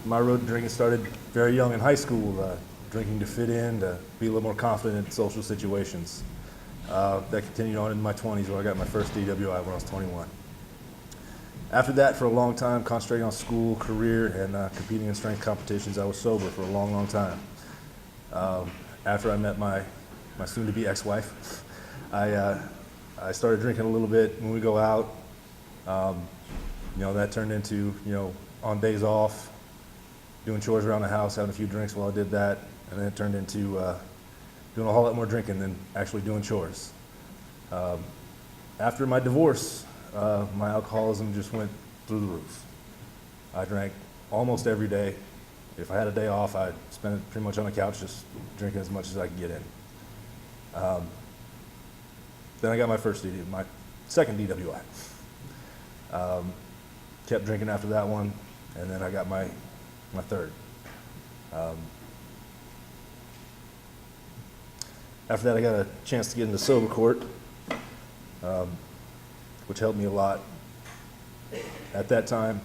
My road to drinking started very young in high school, drinking to fit in, to be a little more confident in social situations. That continued on in my 20s where I got my first DWI when I was 21. After that, for a long time, concentrating on school, career, and competing in strength competitions, I was sober for a long, long time. After I met my soon-to-be ex-wife, I started drinking a little bit when we go out. That turned into, on days off, doing chores around the house, having a few drinks while I did that, and then it turned into doing a whole lot more drinking than actually doing chores. After my divorce, my alcoholism just went through the roof. I drank almost every day. If I had a day off, I'd spend it pretty much on the couch just drinking as much as I could get in. Then I got my second DWI. Kept drinking after that one, and then I got my third. After that, I got a chance to get into sober court, which helped me a lot. At that time,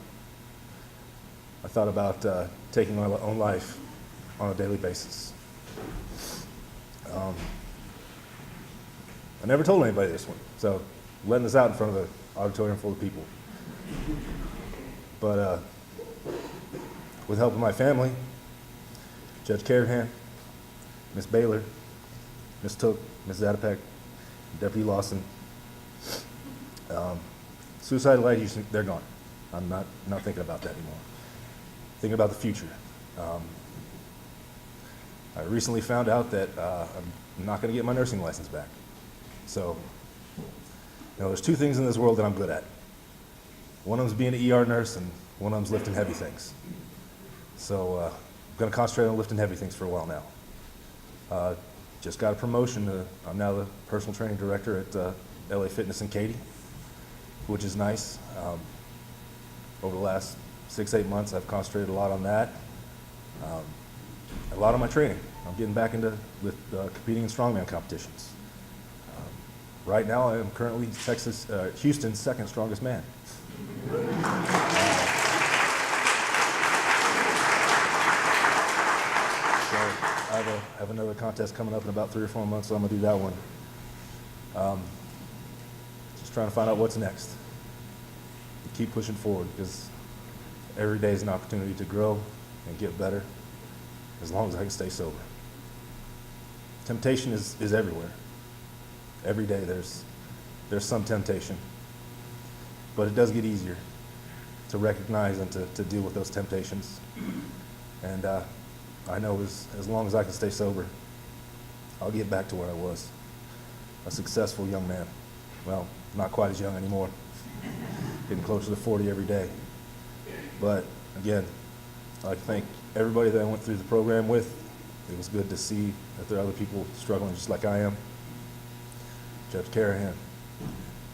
I thought about taking my own life on a daily basis. I never told anybody this one, so letting this out in front of an auditorium full of people. But with help of my family, Judge Carahan, Ms. Baylor, Ms. Took, Ms. Zatopek, Deputy Lawson, suicidal ideation, they're gone. I'm not thinking about that anymore. Thinking about the future. I recently found out that I'm not going to get my nursing license back. So, there's two things in this world that I'm good at. One of them's being an ER nurse, and one of them's lifting heavy things. So, I'm going to concentrate on lifting heavy things for a while now. Just got a promotion. I'm now the personal training director at LA Fitness in Katy, which is nice. Over the last 6-8 months, I've concentrated a lot on that. A lot on my training. I'm getting back into competing in strongman competitions. Right now, I am currently Houston's second strongest man. So I have another contest coming up in about 3 or 4 months, so I'm gonna do that one. Just trying to find out what's next. Keep pushing forward, because every day is an opportunity to grow and get better, as long as I can stay sober. Temptation is everywhere. Every day there's some temptation, but it does get easier to recognize and to deal with those temptations. And I know as long as I can stay sober, I'll get back to where I was, a successful young man. Well, not quite as young anymore, getting closer to 40 every day. But again, I'd like to thank everybody that I went through the program with. It was good to see that there are other people struggling just like I am. Judge Carahan,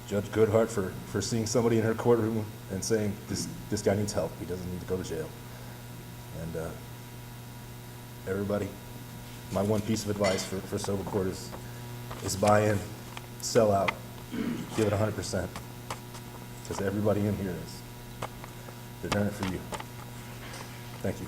Judge Goodhart for seeing somebody in her courtroom and saying, this guy needs help, he doesn't need to go to jail. And everybody, my one piece of advice for sober court is buy in, sell out, give it 100%, because everybody in here is. They're doing it for you. Thank you.